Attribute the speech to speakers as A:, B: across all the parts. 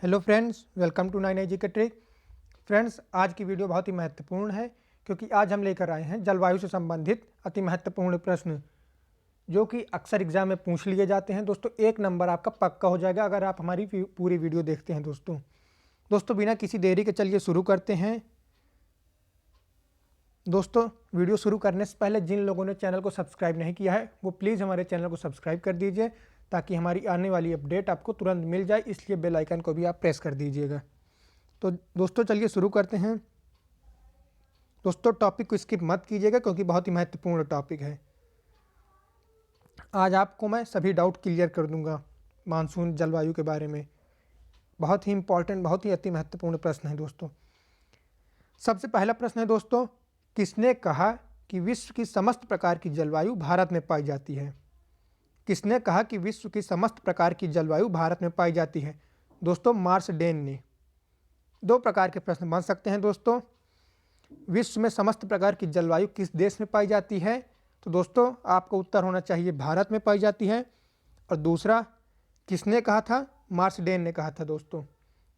A: Hello friends, welcome to 9 के trick. Friends, आज की वीडियो बहुत ही महत्वपूर्ण है क्योंकि आज हम लेकर आए हैं जलवायु से संबंधित अति महत्वपूर्ण प्रश्न जो कि अक्सर एग्जाम में पूछ लिए जाते हैं। दोस्तों, 1 नंबर आपका पक्का हो जाएगा अगर आप हमारी पूरी वीडियो देखते हैं। दोस्तों बिना किसी देरी के चलिए शुरू करते हैं। दोस्तों, वीडियो शुरू करने से पहले जिन लोगों ने चैनल को सब्सक्राइब नहीं किया है वो प्लीज़ हमारे चैनल को सब्सक्राइब कर दीजिए ताकि हमारी आने वाली अपडेट आपको तुरंत मिल जाए, इसलिए बेल आइकन को भी आप प्रेस कर दीजिएगा। तो दोस्तों चलिए शुरू करते हैं। दोस्तों, टॉपिक को स्किप मत कीजिएगा क्योंकि बहुत ही महत्वपूर्ण टॉपिक है। आज आपको मैं सभी डाउट क्लियर कर दूंगा मानसून जलवायु के बारे में। बहुत ही इंपॉर्टेंट, बहुत ही अति महत्वपूर्ण प्रश्न है। दोस्तों, सबसे पहला प्रश्न है दोस्तों, किसने कहा कि विश्व की समस्त प्रकार की जलवायु भारत में पाई जाती है? किसने कहा कि विश्व की समस्त प्रकार की जलवायु भारत में पाई जाती है? दोस्तों, मार्सडेन ने। 2 प्रकार के प्रश्न बन सकते हैं दोस्तों। विश्व में समस्त प्रकार की जलवायु किस देश में पाई जाती है? तो दोस्तों आपका उत्तर होना चाहिए भारत में पाई जाती है। और दूसरा, किसने कहा था? मार्सडेन ने कहा था। दोस्तों,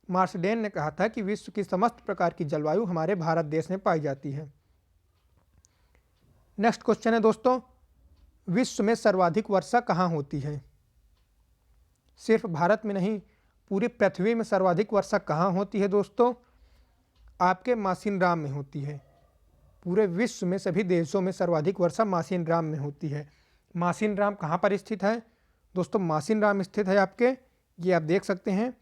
A: मार्सडेन ने कहा था कि विश्व की समस्त प्रकार की जलवायु हमारे भारत देश में पाई जाती है। नेक्स्ट क्वेश्चन है दोस्तों, विश्व में सर्वाधिक वर्षा कहाँ होती है? सिर्फ भारत में नहीं, पूरी पृथ्वी में सर्वाधिक वर्षा कहाँ होती है? दोस्तों, आपके मासिनराम में होती है। पूरे विश्व में सभी देशों में सर्वाधिक वर्षा मासिनराम में होती है। मासिनराम कहाँ पर स्थित है? दोस्तों, मासिनराम स्थित है आपके, ये आप देख सकते हैं,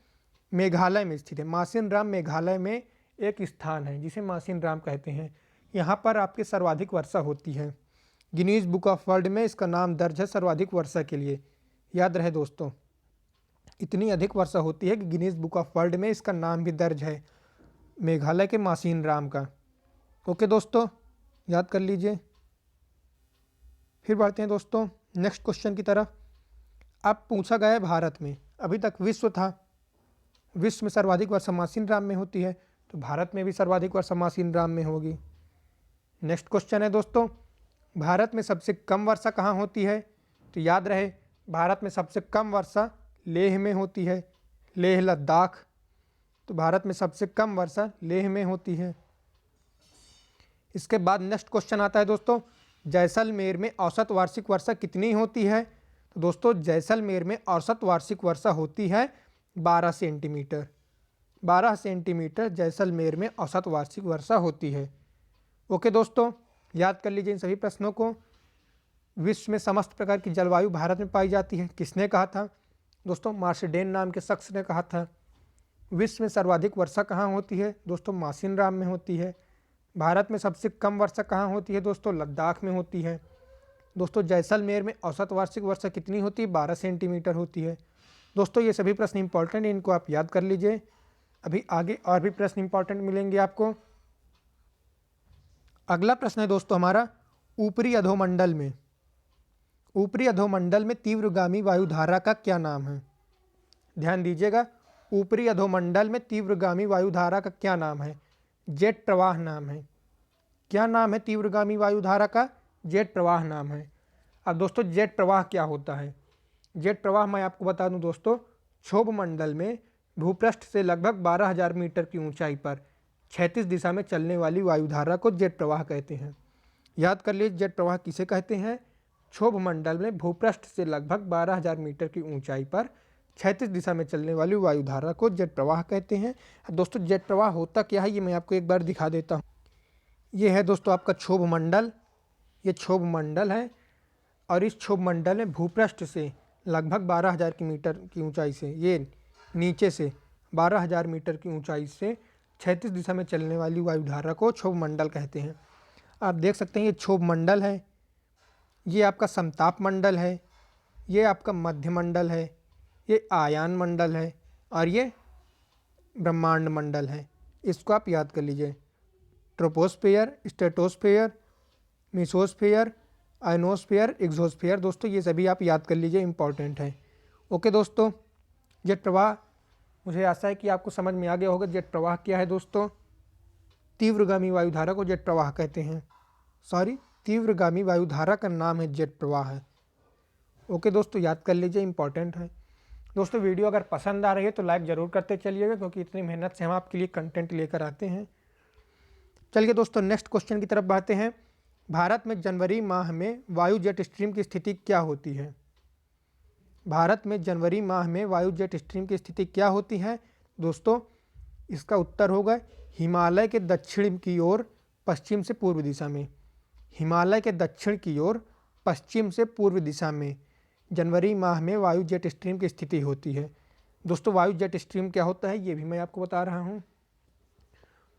A: मेघालय में स्थित है। मासिनराम मेघालय में एक स्थान है जिसे मासिनराम कहते हैं। यहाँ पर आपके सर्वाधिक वर्षा होती है। गिनीज बुक ऑफ वर्ल्ड में इसका नाम दर्ज है सर्वाधिक वर्षा के लिए। याद रहे दोस्तों, इतनी अधिक वर्षा होती है कि गिनीज बुक ऑफ वर्ल्ड में इसका नाम भी दर्ज है, मेघालय के मासिनराम का। ओके दोस्तों, याद कर लीजिए। फिर बढ़ते हैं दोस्तों नेक्स्ट क्वेश्चन की तरफ। अब पूछा गया है भारत में, अभी तक विश्व था, विश्व में सर्वाधिक वर्षा मासिनराम में होती है, तो भारत में भी सर्वाधिक वर्षा मासिनराम में होगी। नेक्स्ट क्वेश्चन है दोस्तों, भारत में सबसे कम वर्षा कहाँ होती है? तो याद रहे, भारत में सबसे कम वर्षा लेह में होती है, लेह लद्दाख। तो भारत में सबसे कम वर्षा लेह में होती है। इसके बाद नेक्स्ट क्वेश्चन आता है दोस्तों, जैसलमेर में औसत वार्षिक वर्षा कितनी होती है? तो दोस्तों, जैसलमेर में औसत वार्षिक वर्षा होती है 12 सेंटीमीटर। 12 सेंटीमीटर जैसलमेर में औसत वार्षिक वर्षा होती है। ओके दोस्तों, याद कर लीजिए इन सभी प्रश्नों को। विश्व में समस्त प्रकार की जलवायु भारत में पाई जाती है, किसने कहा था? दोस्तों, मार्सडेन नाम के शख्स ने कहा था। विश्व में सर्वाधिक वर्षा कहाँ होती है? दोस्तों, मासिनराम में होती है। भारत में सबसे कम वर्षा कहाँ होती है? दोस्तों, लद्दाख में होती है। दोस्तों, जैसलमेर में औसत वार्षिक वर्षा कितनी होती है? 12 सेंटीमीटर होती है। दोस्तों, ये सभी प्रश्न इंपॉर्टेंट हैं, इनको आप याद कर लीजिए। अभी आगे और भी प्रश्न इंपॉर्टेंट मिलेंगे आपको। अगला प्रश्न है दोस्तों हमारा, ऊपरी अधोमंडल में, ऊपरी अधोमंडल में तीव्रगामी वायुधारा का क्या नाम है? ध्यान दीजिएगा, ऊपरी अधोमंडल में तीव्रगामी वायुधारा का क्या नाम है? जेट प्रवाह नाम है। क्या नाम है तीव्रगामी वायुधारा का? जेट प्रवाह नाम है। अब दोस्तों, जेट प्रवाह क्या होता है? जेट प्रवाह मैं आपको बता दूं दोस्तों, क्षोभ मंडल में भूपृष्ठ से लगभग 12,000 मीटर की ऊंचाई पर क्षैतिज दिशा में चलने वाली वायुधारा को जेट प्रवाह कहते हैं। याद कर लीजिए, जेट प्रवाह किसे कहते हैं? क्षोभ मंडल में भूपृष्ठ से लगभग 12,000 मीटर की ऊंचाई पर क्षैतिज दिशा में चलने वाली वायुधारा को जेट प्रवाह कहते हैं। दोस्तों, जेट प्रवाह होता क्या है ये मैं आपको एक बार दिखा देता हूँ। ये है दोस्तों आपका क्षोभ मंडल, ये क्षोभ मंडल है और इस क्षोभ मंडल में भूपृष्ठ से लगभग 12,000 मीटर की ऊंचाई से, ये नीचे से 12,000 मीटर की ऊंचाई से क्षैतिज दिशा में चलने वाली वायुधारा को क्षोभ मंडल कहते हैं। आप देख सकते हैं ये क्षोभ मंडल है, ये आपका समताप मंडल है, ये आपका मध्य मंडल है, ये आयान मंडल है और ये ब्रह्मांड मंडल है। इसको आप याद कर लीजिए, troposphere, stratosphere, mesosphere, ionosphere, exosphere. दोस्तों, ये सभी आप याद कर लीजिए, इंपॉर्टेंट है। ओके दोस्तों, जेट प्रवाह, मुझे आशा है कि आपको समझ में आ गया होगा जेट प्रवाह क्या है। दोस्तों, तीव्रगामी वायुधारा को जेट प्रवाह कहते हैं। सॉरी, तीव्रगामी वायुधारा का नाम है जेट प्रवाह है। ओके दोस्तों, याद कर लीजिए, इंपॉर्टेंट है। दोस्तों वीडियो अगर पसंद आ रही है तो लाइक ज़रूर करते चलिएगा, क्योंकि इतनी मेहनत से हम आपके लिए कंटेंट लेकर आते हैं। चलिए दोस्तों नेक्स्ट क्वेश्चन की तरफ बढ़ते हैं। भारत में जनवरी माह में वायु जेट स्ट्रीम की स्थिति क्या होती है? भारत में जनवरी माह में वायु जेट स्ट्रीम की स्थिति क्या होती है? दोस्तों इसका उत्तर होगा हिमालय के दक्षिण की ओर पश्चिम से पूर्व दिशा में। हिमालय के दक्षिण की ओर पश्चिम से पूर्व दिशा में जनवरी माह में वायु जेट स्ट्रीम की स्थिति होती है। दोस्तों वायु जेट स्ट्रीम क्या होता है ये भी मैं आपको बता रहा हूँ।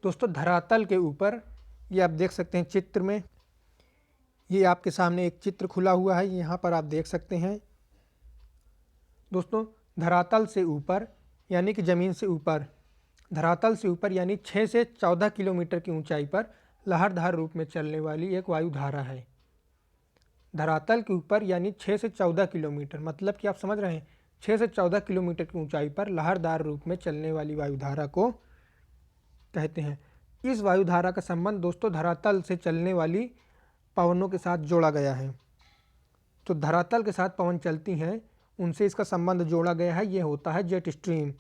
A: दोस्तों धरातल के ऊपर, ये आप देख सकते हैं चित्र में, ये आपके सामने एक चित्र खुला हुआ है, यहाँ पर आप देख सकते हैं। दोस्तों धरातल से ऊपर यानी कि ज़मीन से ऊपर, धरातल से ऊपर यानी 6 से 14 किलोमीटर की ऊंचाई पर लहरधार रूप में चलने वाली एक वायुधारा है। धरातल के ऊपर यानी 6 से 14 किलोमीटर, मतलब कि आप समझ रहे हैं 6 से 14 किलोमीटर की ऊंचाई पर लहरदार रूप में चलने वाली वायुधारा को कहते हैं। इस वायुधारा का संबंध दोस्तों धरातल से चलने वाली पवनों के साथ जोड़ा गया है। तो धरातल के साथ पवन चलती हैं उनसे इसका संबंध जोड़ा गया है, ये होता है जेट स्ट्रीम।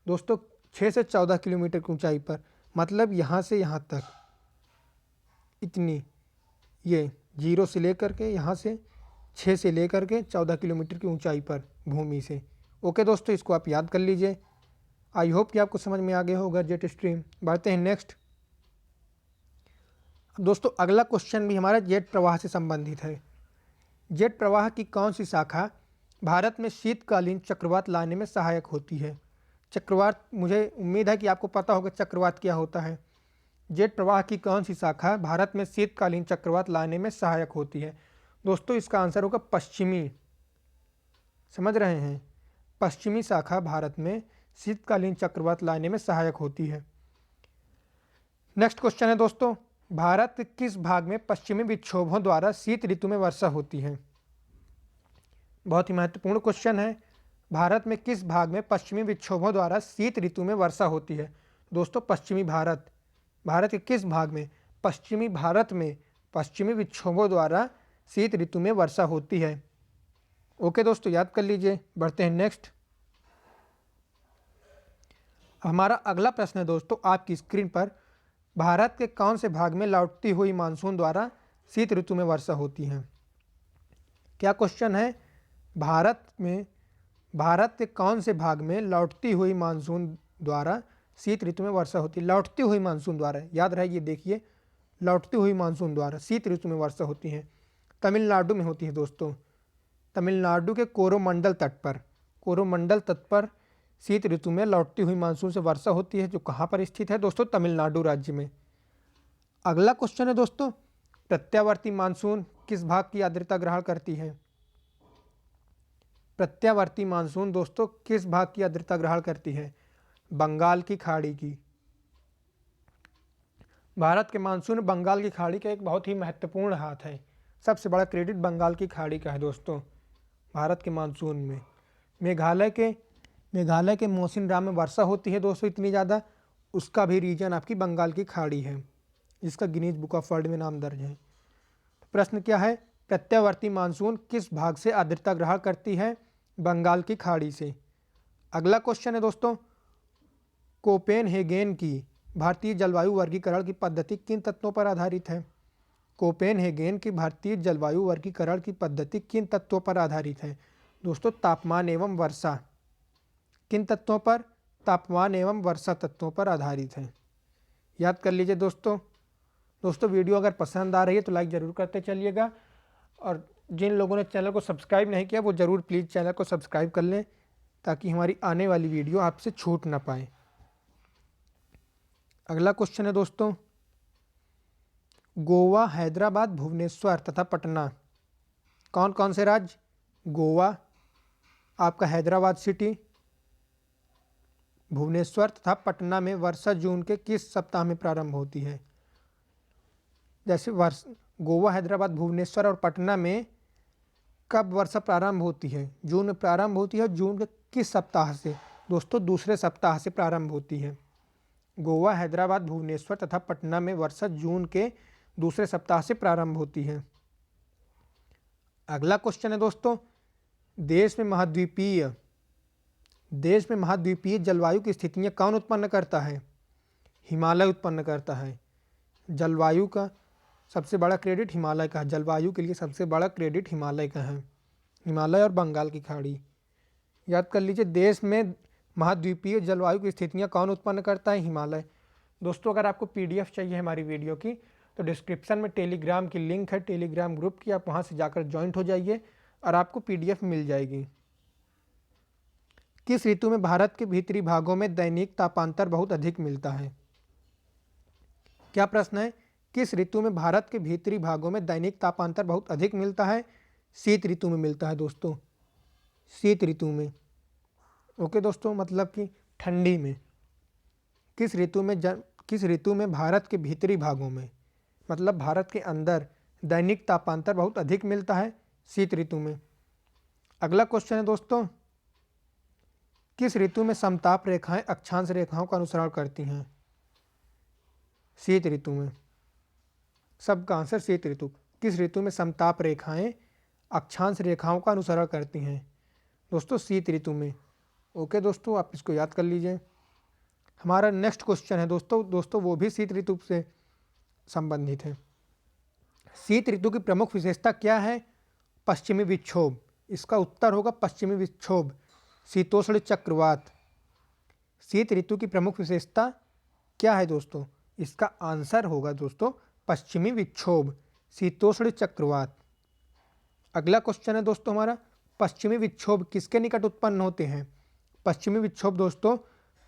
A: दोस्तों 6 से 14 किलोमीटर की ऊंचाई पर, मतलब यहाँ से यहाँ तक इतनी, ये 0 से लेकर के यहाँ से 6 से लेकर के 14 किलोमीटर की ऊंचाई पर भूमि से। ओके दोस्तों, इसको आप याद कर लीजिए। आई होप कि आपको समझ में आ गया होगा जेट स्ट्रीम। बढ़ते हैं नेक्स्ट। अब दोस्तों अगला क्वेश्चन भी हमारा जेट प्रवाह से संबंधित है। जेट प्रवाह की कौन सी शाखा भारत में शीतकालीन चक्रवात लाने में सहायक होती है? चक्रवात, मुझे उम्मीद है कि आपको पता होगा चक्रवात क्या होता है। जेट प्रवाह की कौन सी शाखा भारत में शीतकालीन चक्रवात लाने में सहायक होती है? दोस्तों इसका आंसर होगा पश्चिमी। समझ रहे हैं, पश्चिमी शाखा भारत में शीतकालीन चक्रवात लाने में सहायक होती है। नेक्स्ट क्वेश्चन है दोस्तों, भारत के किस भाग में पश्चिमी विक्षोभों द्वारा शीत ऋतु में वर्षा होती है? बहुत ही महत्वपूर्ण क्वेश्चन है। भारत में किस भाग में पश्चिमी विक्षोभों द्वारा शीत ऋतु में वर्षा होती है? दोस्तों पश्चिमी भारत। भारत के किस भाग में? पश्चिमी भारत में पश्चिमी विक्षोभों द्वारा शीत ऋतु में वर्षा होती है। ओके दोस्तों, याद कर लीजिए। बढ़ते हैं नेक्स्ट। हमारा अगला प्रश्न है दोस्तों आपकी स्क्रीन पर, भारत के कौन से भाग में लौटती हुई मानसून द्वारा शीत ऋतु में वर्षा होती है? क्या क्वेश्चन है? भारत के कौन से भाग में लौटती हुई मानसून द्वारा शीत ऋतु में वर्षा होती है? लौटती हुई मानसून द्वारा, याद रहे, ये देखिए, लौटती हुई मानसून द्वारा शीत ऋतु में वर्षा होती है। तमिलनाडु में होती है दोस्तों। तमिलनाडु के कोरोमंडल तट पर शीत ऋतु में लौटती हुई मानसून से वर्षा होती है, जो कहाँ पर स्थित है दोस्तों? तमिलनाडु राज्य में। अगला क्वेश्चन है दोस्तों, प्रत्यावर्ती मानसून किस भाग की आर्द्रता ग्रहण करती है? प्रत्यावर्ती मानसून दोस्तों किस भाग की आर्द्रता ग्रहण करती है? बंगाल की खाड़ी की। भारत के मानसून बंगाल की खाड़ी का एक बहुत ही महत्वपूर्ण हाथ है। सबसे बड़ा क्रेडिट बंगाल की खाड़ी का है दोस्तों भारत के मानसून में। मेघालय के मौसिनराम में वर्षा होती है दोस्तों इतनी ज़्यादा, उसका भी रीजन आपकी बंगाल की खाड़ी है, जिसका गिनीज बुक ऑफ वर्ल्ड में नाम दर्ज है। प्रश्न क्या है? प्रत्यावर्ती मानसून किस भाग से आर्द्रता ग्रहण करती है? बंगाल की खाड़ी से। अगला क्वेश्चन है दोस्तों, कोपेनहेगन की भारतीय जलवायु वर्गीकरण की पद्धति किन तत्वों पर आधारित है? कोपेनहेगन की भारतीय जलवायु वर्गीकरण की पद्धति किन तत्वों पर आधारित है? दोस्तों तापमान एवं वर्षा। किन तत्वों पर? तापमान एवं वर्षा तत्वों पर आधारित है। याद कर लीजिए दोस्तों वीडियो अगर पसंद आ रही है तो लाइक ज़रूर करते चलिएगा, और जिन लोगों ने चैनल को सब्सक्राइब नहीं किया वो ज़रूर प्लीज़ चैनल को सब्सक्राइब कर लें, ताकि हमारी आने वाली वीडियो आपसे छूट ना पाए। अगला क्वेश्चन है दोस्तों, गोवा, हैदराबाद, भुवनेश्वर तथा पटना, कौन कौन से राज्य? गोवा, आपका हैदराबाद सिटी, भुवनेश्वर तथा पटना में वर्षा जून के किस सप्ताह में प्रारंभ होती है? जैसे गोवा, हैदराबाद, भुवनेश्वर और पटना में कब वर्षा प्रारंभ होती है? जून में प्रारंभ होती है। जून के किस सप्ताह से? दोस्तों दूसरे सप्ताह से प्रारंभ होती है। गोवा, हैदराबाद, भुवनेश्वर तथा पटना में वर्षा जून के दूसरे सप्ताह से प्रारंभ होती है। अगला क्वेश्चन है दोस्तों, देश में महाद्वीपीय देश में महाद्वीपीय जलवायु की स्थितियाँ कौन उत्पन्न करता है? हिमालय उत्पन्न करता है। जलवायु का सबसे बड़ा क्रेडिट हिमालय का है। जलवायु के लिए सबसे बड़ा क्रेडिट हिमालय का है। हिमालय और बंगाल की खाड़ी। याद कर लीजिए, देश में महाद्वीपीय जलवायु की स्थितियाँ कौन उत्पन्न करता है? हिमालय। दोस्तों, अगर आपको PDF चाहिए हमारी वीडियो की तो डिस्क्रिप्शन में टेलीग्राम की लिंक है, टेलीग्राम ग्रुप की, आप वहाँ से जाकर ज्वाइंट हो जाइए और आपको PDF मिल जाएगी। किस ऋतु में भारत के भीतरी भागों में दैनिक तापांतर बहुत अधिक मिलता है? क्या प्रश्न है? किस ऋतु में भारत के भीतरी भागों में दैनिक तापांतर बहुत अधिक मिलता है? शीत ऋतु में मिलता है दोस्तों, शीत ऋतु में। ओके दोस्तों, मतलब कि ठंडी में। किस ऋतु में भारत के भीतरी भागों में, मतलब भारत के अंदर दैनिक तापांतर बहुत अधिक मिलता है? शीत ऋतु में। अगला क्वेश्चन है दोस्तों, किस ऋतु में समताप रेखाएं अक्षांश रेखाओं का अनुसरण करती हैं? शीत ऋतु में। सबका आंसर शीत ऋतु। किस ऋतु में समताप रेखाएं अक्षांश रेखाओं का अनुसरण करती हैं? दोस्तों, शीत ऋतु में। ओके दोस्तों, आप इसको याद कर लीजिए। हमारा नेक्स्ट क्वेश्चन है दोस्तों वो भी शीत ऋतु से संबंधित है। शीत ऋतु की प्रमुख विशेषता क्या है? पश्चिमी विक्षोभ। इसका उत्तर होगा पश्चिमी विक्षोभ, शीतोष्ण चक्रवात। शीत ऋतु की प्रमुख विशेषता क्या है दोस्तों? इसका आंसर होगा दोस्तों पश्चिमी विक्षोभ, शीतोष्ण चक्रवात। अगला क्वेश्चन है दोस्तों हमारा, पश्चिमी विक्षोभ किसके निकट उत्पन्न होते हैं? पश्चिमी विक्षोभ दोस्तों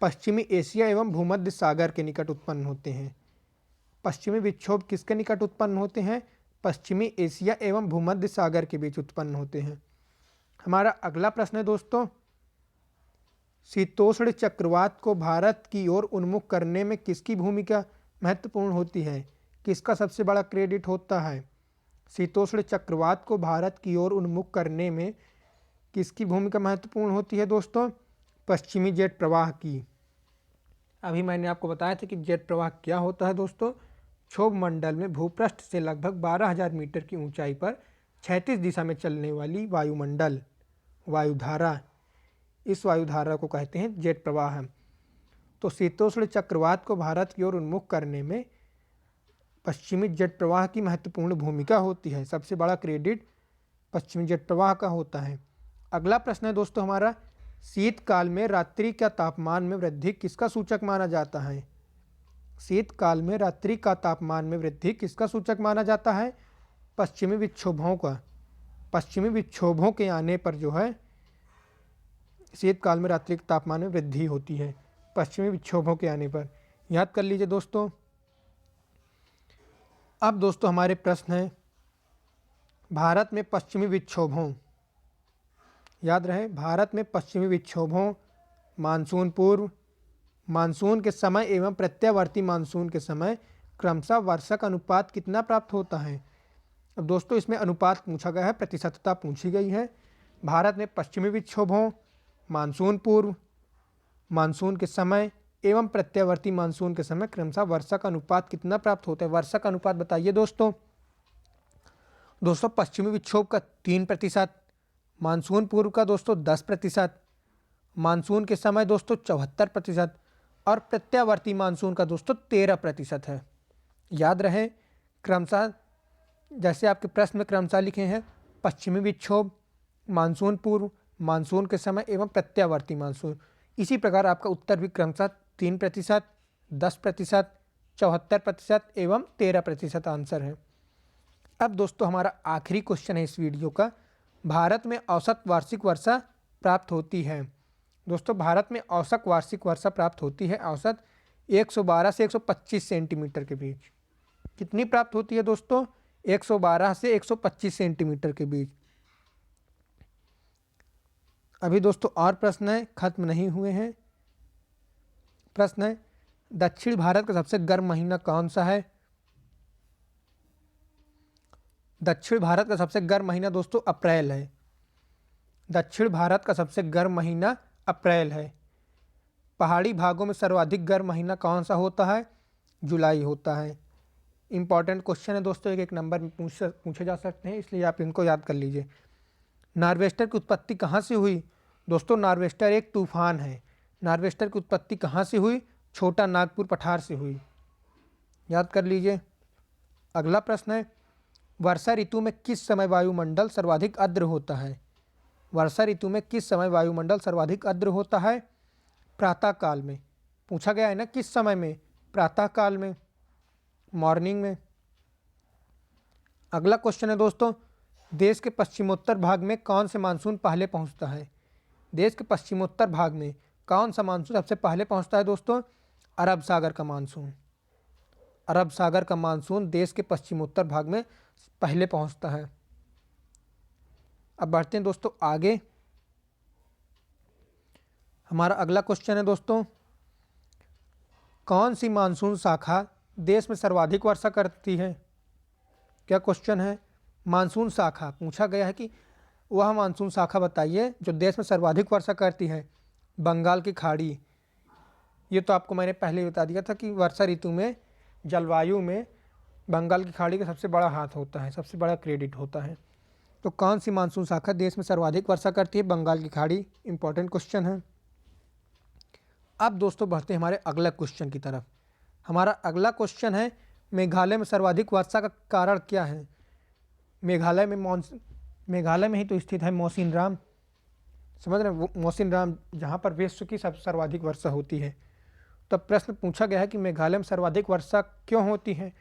A: पश्चिमी एशिया एवं भूमध्य सागर के निकट उत्पन्न होते हैं। पश्चिमी विक्षोभ किसके निकट उत्पन्न होते हैं? पश्चिमी एशिया एवं भूमध्य सागर के बीच उत्पन्न होते हैं। हमारा अगला प्रश्न है दोस्तों, शीतोष्ण चक्रवात को भारत की ओर उन्मुख करने में किसकी भूमिका महत्वपूर्ण होती है? किसका सबसे बड़ा क्रेडिट होता है? शीतोष्ण चक्रवात को भारत की ओर उन्मुख करने में किसकी भूमिका महत्वपूर्ण होती है दोस्तों? पश्चिमी जेट प्रवाह की। अभी मैंने आपको बताया था कि जेट प्रवाह क्या होता है दोस्तों। क्षोभ मंडल में भूपृष्ठ से लगभग 12,000 मीटर की ऊंचाई पर क्षैतिज दिशा में चलने वाली वायुमंडल वायुधारा, इस वायुधारा को कहते हैं जेट प्रवाह। तो शीतोष्ण चक्रवात को भारत की ओर उन्मुख करने में पश्चिमी जेट प्रवाह की महत्वपूर्ण भूमिका होती है। सबसे बड़ा क्रेडिट पश्चिमी जेट प्रवाह का होता है। अगला प्रश्न है दोस्तों हमारा, शीतकाल में रात्रि का तापमान में वृद्धि किसका सूचक माना जाता है? शीतकाल में रात्रि का तापमान में वृद्धि किसका सूचक माना जाता है? पश्चिमी विक्षोभों का। पश्चिमी विक्षोभों के आने पर जो है शीतकाल में रात्रि के तापमान में वृद्धि होती है, पश्चिमी विक्षोभों के आने पर। याद कर लीजिए दोस्तों। अब दोस्तों हमारे प्रश्न हैं, भारत में पश्चिमी विक्षोभों, याद रहे भारत में पश्चिमी विक्षोभों मानसून पूर्व, मानसून के समय एवं प्रत्यावर्ती मानसून के समय क्रमशः वर्षा का अनुपात कितना प्राप्त होता है? अब दोस्तों इसमें अनुपात पूछा गया है, प्रतिशतता पूछी गई है। भारत में पश्चिमी विक्षोभों मानसून पूर्व, मानसून के समय एवं प्रत्यावर्ती मानसून के समय क्रमशः वर्षा का अनुपात कितना प्राप्त होता है? वर्षा का अनुपात बताइए दोस्तों। पश्चिमी विक्षोभ का 3%, मानसून पूर्व का दोस्तों 10%, मानसून के समय दोस्तों 74% और प्रत्यावर्ती मानसून का दोस्तों 13% है। याद रहे क्रमशः, जैसे आपके प्रश्न में क्रमशः लिखे हैं, पश्चिमी विक्षोभ, मानसून पूर्व, मानसून के समय एवं प्रत्यावर्ती मानसून, इसी प्रकार आपका उत्तर भी क्रमशः 3%, 10%, 74% एवं 13% आंसर है। अब दोस्तों हमारा आखिरी क्वेश्चन है इस वीडियो का, भारत में औसत वार्षिक वर्षा प्राप्त होती है। दोस्तों भारत में औसत वार्षिक वर्षा प्राप्त होती है, औसत 112 से 125 सेंटीमीटर के बीच। कितनी प्राप्त होती है दोस्तों? 112 से 125 सेंटीमीटर के बीच। अभी दोस्तों और प्रश्न है, खत्म नहीं हुए हैं। प्रश्न है, दक्षिण भारत का सबसे गर्म महीना कौन सा है? दक्षिण भारत का सबसे गर्म महीना दोस्तों अप्रैल है। दक्षिण भारत का सबसे गर्म महीना अप्रैल है। पहाड़ी भागों में सर्वाधिक गर्म महीना कौन सा होता है? जुलाई होता है। इंपॉर्टेंट क्वेश्चन है दोस्तों, एक नंबर में पूछे जा सकते हैं, इसलिए आप इनको याद कर लीजिए। नार्वेस्टर की उत्पत्ति कहाँ से हुई? दोस्तों नार्वेस्टर एक तूफान है। नार्वेस्टर की उत्पत्ति कहाँ से हुई? छोटा नागपुर पठार से हुई, याद कर लीजिए। अगला प्रश्न है, वर्षा ऋतु में किस समय वायुमंडल सर्वाधिक आर्द्र होता है? वर्षा ऋतु में किस समय वायुमंडल सर्वाधिक आर्द्र होता है? प्रातः काल में। पूछा गया है ना किस समय में? प्रातः काल में, मॉर्निंग में। अगला क्वेश्चन है दोस्तों, देश के पश्चिमोत्तर भाग में कौन से मानसून पहले पहुंचता है? देश के पश्चिमोत्तर भाग में कौन सा मानसून सबसे पहले पहुंचता है दोस्तों? अरब सागर का मानसून। अरब सागर का मानसून देश के पश्चिमोत्तर भाग में पहले पहुंचता है। अब बढ़ते हैं दोस्तों आगे। हमारा अगला क्वेश्चन है दोस्तों, कौन सी मानसून शाखा देश में सर्वाधिक वर्षा करती है? क्या क्वेश्चन है? मानसून शाखा पूछा गया है कि वह मानसून शाखा बताइए जो देश में सर्वाधिक वर्षा करती है। बंगाल की खाड़ी। ये तो आपको मैंने पहले ही बता दिया था कि वर्षा ऋतु में जलवायु में बंगाल की खाड़ी का सबसे बड़ा हाथ होता है, सबसे बड़ा क्रेडिट होता है। तो कौन सी मानसून शाखा देश में सर्वाधिक वर्षा करती है? बंगाल की खाड़ी। इंपॉर्टेंट क्वेश्चन है। अब दोस्तों बढ़ते हैं हमारे अगला क्वेश्चन की तरफ। हमारा अगला क्वेश्चन है, मेघालय में सर्वाधिक वर्षा का कारण क्या है? मेघालय में ही तो स्थित है मौसिनराम, समझ रहे हैं? मौसिनराम जहाँ पर विश्व की सब सर्वाधिक वर्षा होती है। तो प्रश्न पूछा गया है कि मेघालय में सर्वाधिक वर्षा क्यों होती है?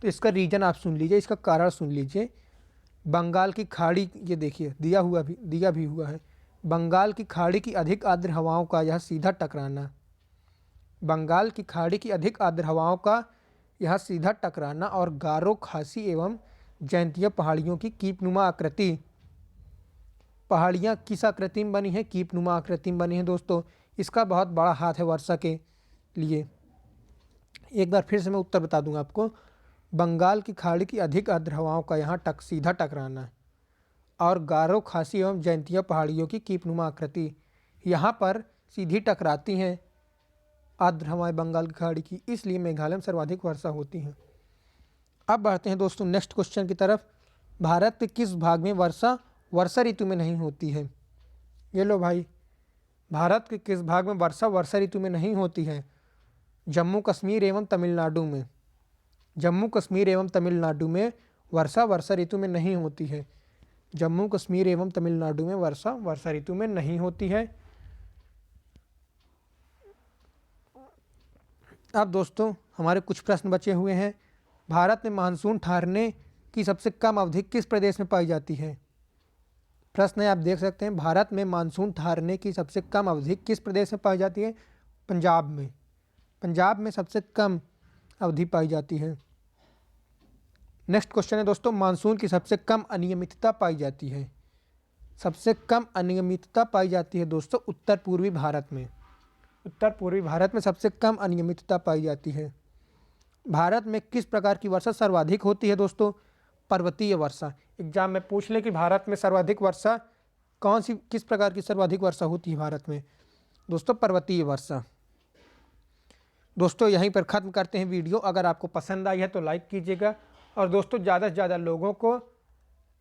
A: तो इसका रीजन आप सुन लीजिए, इसका कारण सुन लीजिए। बंगाल की खाड़ी, ये देखिए दिया भी हुआ है। बंगाल की खाड़ी की अधिक आर्द्र हवाओं का यह सीधा टकराना। बंगाल की खाड़ी की अधिक आर्द्र हवाओं का यह सीधा टकराना और गारो, खासी एवं जयंतिया पहाड़ियों की कीपनुमा आकृति। पहाड़ियाँ किस आकृति में बनी है? कीपनुमा आकृति में बनी है दोस्तों। इसका बहुत बड़ा हाथ है वर्षा के लिए। एक बार फिर से मैं उत्तर बता दूंगा आपको। बंगाल की खाड़ी की अधिक आर्द्र हवाओं का यहाँ सीधा टकराना और गारो, खासी एवं जयंतिया पहाड़ियों की कीपनुमा आकृति यहाँ पर सीधी टकराती हैं आर्द्र हवाएं बंगाल की खाड़ी की, इसलिए मेघालय में सर्वाधिक वर्षा होती है। अब बढ़ते हैं दोस्तों नेक्स्ट क्वेश्चन की तरफ। भारत के किस भाग में वर्षा ऋतु में नहीं होती है? ये लो भाई, भारत के किस भाग में वर्षा ऋतु में नहीं होती है? जम्मू कश्मीर एवं तमिलनाडु में। जम्मू कश्मीर एवं तमिलनाडु में वर्षा ऋतु में नहीं होती है। जम्मू कश्मीर एवं तमिलनाडु में वर्षा ऋतु में नहीं होती है। अब दोस्तों हमारे कुछ प्रश्न बचे हुए हैं। भारत में मानसून ठहरने की सबसे कम अवधि किस प्रदेश में पाई जाती है? प्रश्न है, आप देख सकते हैं। भारत में मानसून ठहरने की सबसे कम अवधि किस प्रदेश में पाई जाती है? पंजाब में। पंजाब में सबसे कम अवधि पाई जाती है। नेक्स्ट क्वेश्चन है दोस्तों, मानसून की सबसे कम अनियमितता पाई जाती है। सबसे कम अनियमितता पाई जाती है दोस्तों उत्तर पूर्वी भारत में। उत्तर पूर्वी भारत में सबसे कम अनियमितता पाई जाती है। भारत में किस प्रकार की वर्षा सर्वाधिक होती है दोस्तों? पर्वतीय वर्षा। एग्जाम में पूछ ले कि भारत में सर्वाधिक वर्षा किस प्रकार की सर्वाधिक वर्षा होती है भारत में? दोस्तों पर्वतीय वर्षा। दोस्तों यहीं पर ख़त्म करते हैं वीडियो। अगर आपको पसंद आई है तो लाइक कीजिएगा और दोस्तों ज़्यादा से ज़्यादा लोगों को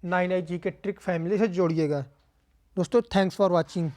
A: 9i GK ट्रिक फैमिली से जोड़िएगा। दोस्तों थैंक्स फॉर वॉचिंग।